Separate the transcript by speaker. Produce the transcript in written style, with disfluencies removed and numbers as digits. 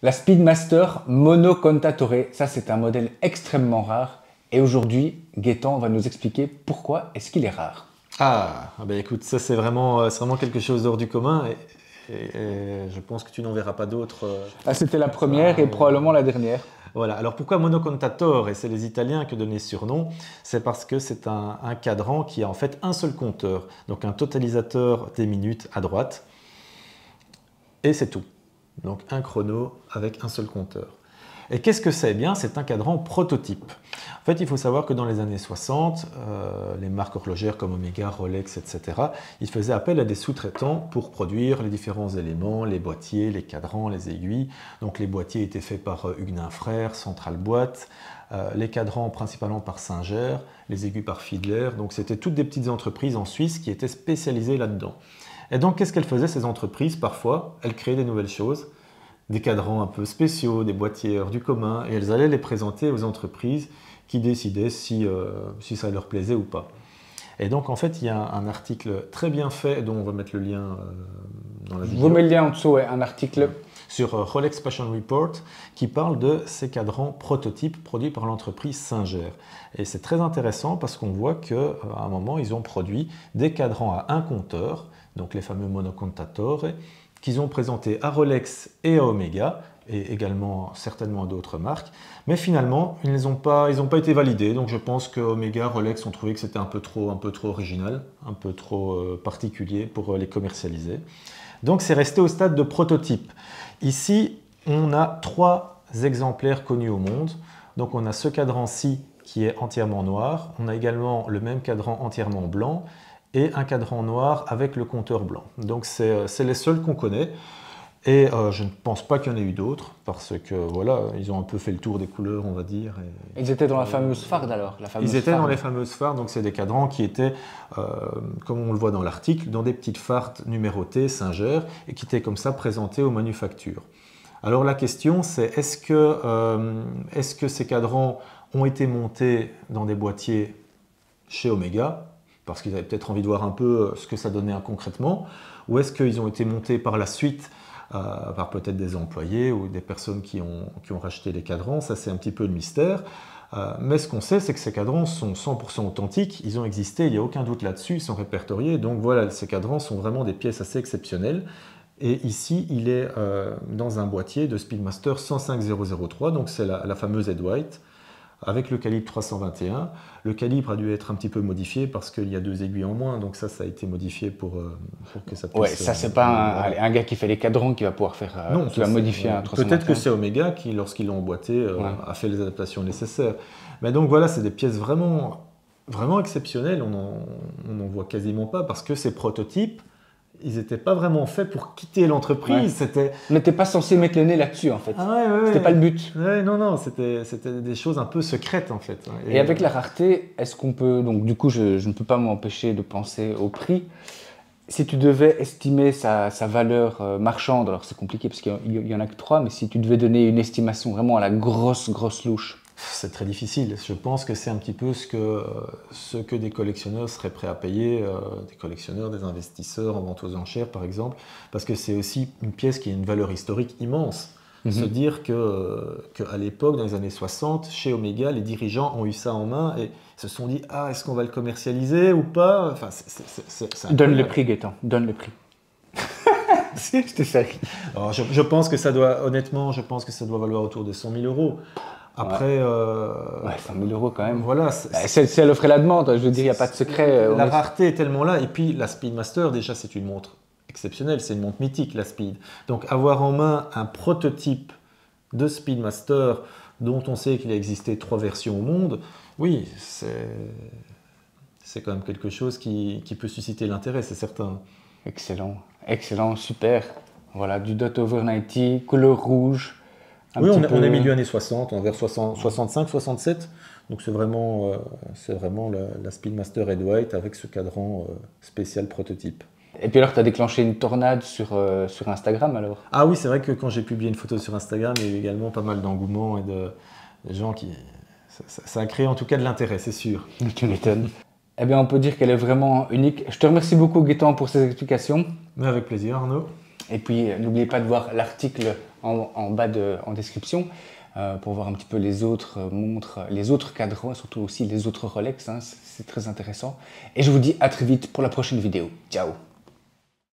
Speaker 1: La Speedmaster Mono Contatore, ça c'est un modèle extrêmement rare. Et aujourd'hui, Gaëtan va nous expliquer pourquoi est-ce qu'il est rare.
Speaker 2: Ah, ben écoute, ça c'est vraiment quelque chose d'hors du commun et je pense que tu n'en verras pas d'autres.
Speaker 1: Ah, c'était la première et probablement la dernière.
Speaker 2: Voilà, alors pourquoi monocontatore, et c'est les Italiens qui ont donné ce surnom, c'est parce que c'est un cadran qui a en fait un seul compteur, donc un totalisateur des minutes à droite, et c'est tout. Donc un chrono avec un seul compteur. Et qu'est-ce que c'est? Eh bien, c'est un cadran prototype. En fait, il faut savoir que dans les années 60, les marques horlogères comme Omega, Rolex, etc., ils faisaient appel à des sous-traitants pour produire les différents éléments, les boîtiers, les cadrans, les aiguilles. Donc les boîtiers étaient faits par Huguenin Frères, Central Boîte, les cadrans principalement par Singer, les aiguilles par Fiedler. Donc c'était toutes des petites entreprises en Suisse qui étaient spécialisées là-dedans. Et donc qu'est-ce qu'elles faisaient ces entreprises? Parfois, elles créaient des nouvelles choses, des cadrans un peu spéciaux, des boîtiers hors du commun, et elles allaient les présenter aux entreprises qui décidaient si ça leur plaisait ou pas. Et donc en fait, il y a un article très bien fait, dont on va mettre le lien dans la vidéo.
Speaker 1: Je vous mets le lien en dessous, ouais, un article.
Speaker 2: Sur Rolex Passion Report, qui parle de ces cadrans prototypes produits par l'entreprise Singer. Et c'est très intéressant parce qu'on voit qu'à un moment, ils ont produit des cadrans à un compteur, donc les fameux monocontatore, qu'ils ont présentés à Rolex et à Omega, et également certainement à d'autres marques. Mais finalement, ils n'ont pas été validés. Donc je pense que Omega, Rolex ont trouvé que c'était un peu trop original, un peu trop particulier pour les commercialiser. Donc c'est resté au stade de prototype. Ici, on a 3 exemplaires connus au monde. Donc on a ce cadran-ci qui est entièrement noir. On a également le même cadran entièrement blanc et un cadran noir avec le compteur blanc. Donc c'est les seuls qu'on connaît. Et je ne pense pas qu'il y en ait eu d'autres, parce que voilà, ils ont un peu fait le tour des couleurs, on va dire.
Speaker 1: Ils étaient dans la fameuse farde alors,
Speaker 2: ils étaient dans les fameuses fardes, donc c'est des cadrans qui étaient, comme on le voit dans l'article, dans des petites fardes numérotées, Singer, et qui étaient comme ça présentés aux manufactures. Alors la question c'est, est-ce que ces cadrans ont été montés dans des boîtiers chez Omega, parce qu'ils avaient peut-être envie de voir un peu ce que ça donnait concrètement, ou est-ce qu'ils ont été montés par la suite par peut-être des employés ou des personnes qui ont racheté les cadrans? Ça, c'est un petit peu le mystère. Mais ce qu'on sait, c'est que ces cadrans sont 100% authentiques. Ils ont existé, il n'y a aucun doute là-dessus, ils sont répertoriés. Donc voilà, ces cadrans sont vraiment des pièces assez exceptionnelles. Et ici, il est dans un boîtier de Speedmaster 105003, donc c'est la fameuse Ed White, avec le calibre 321. Le calibre a dû être un petit peu modifié parce qu'il y a 2 aiguilles en moins, donc ça a été modifié pour que ça puisse...
Speaker 1: Ouais, ça c'est pas un gars qui fait les cadrans qui va pouvoir faire...
Speaker 2: non,
Speaker 1: qui va modifier un 321.
Speaker 2: Peut-être que c'est Omega qui, lorsqu'ils l'ont emboîté, a fait les adaptations nécessaires. Mais donc voilà, c'est des pièces vraiment exceptionnelles, on n'en voit quasiment pas parce que ces prototypes, ils n'étaient pas vraiment faits pour quitter l'entreprise.
Speaker 1: Ouais. On n'était pas censé mettre le nez là-dessus en fait. C'était pas le but.
Speaker 2: Ouais, non, c'était des choses un peu secrètes en fait.
Speaker 1: Et avec la rareté, est-ce qu'on peut... Donc du coup, je ne peux pas m'empêcher de penser au prix. Si tu devais estimer sa valeur marchande, alors c'est compliqué parce qu'il n'y en a que 3, mais si tu devais donner une estimation vraiment à la grosse louche.
Speaker 2: C'est très difficile. Je pense que c'est un petit peu ce que des collectionneurs seraient prêts à payer, des collectionneurs, des investisseurs en vente aux enchères par exemple, parce que c'est aussi une pièce qui a une valeur historique immense. Se dire qu'à l'époque, dans les années 60, chez Omega, les dirigeants ont eu ça en main et se sont dit « Ah, est-ce qu'on va le commercialiser ou pas ?» Enfin,
Speaker 1: donne le prix, Gaëtan, donne le prix. Je te sers.
Speaker 2: Alors, je pense que ça doit, honnêtement, je pense que ça doit valoir autour de 100 000 euros. Après,
Speaker 1: ouais, 100 000 euros quand même.
Speaker 2: Voilà,
Speaker 1: c'est l'offre et la demande. Je veux dire, il n'y a pas de secret.
Speaker 2: La rareté est tellement là. Et puis, la Speedmaster, déjà, c'est une montre exceptionnelle. C'est une montre mythique, la Speed. Donc, avoir en main un prototype de Speedmaster dont on sait qu'il a existé 3 versions au monde, oui, c'est quand même quelque chose qui peut susciter l'intérêt, c'est certain.
Speaker 1: Excellent, super. Voilà, du Dot Over 90, couleur rouge.
Speaker 2: Oui, on est milieu années 60, vers 65, 67. Donc c'est vraiment la Speedmaster Ed White avec ce cadran spécial prototype.
Speaker 1: Et puis alors, tu as déclenché une tornade sur Instagram alors?
Speaker 2: Ah oui, c'est vrai que quand j'ai publié une photo sur Instagram, il y a eu également pas mal d'engouement et de gens qui... Ça a créé en tout cas de l'intérêt, c'est sûr.
Speaker 1: Tu m'étonnes. Eh bien, on peut dire qu'elle est vraiment unique. Je te remercie beaucoup, Gaëtan, pour ces explications.
Speaker 2: Mais avec plaisir, Arnaud.
Speaker 1: Et puis, n'oubliez pas de voir l'article en bas en description pour voir un petit peu les autres montres, les autres cadrans et surtout aussi les autres Rolex, hein, c'est très intéressant. Et je vous dis à très vite pour la prochaine vidéo. Ciao!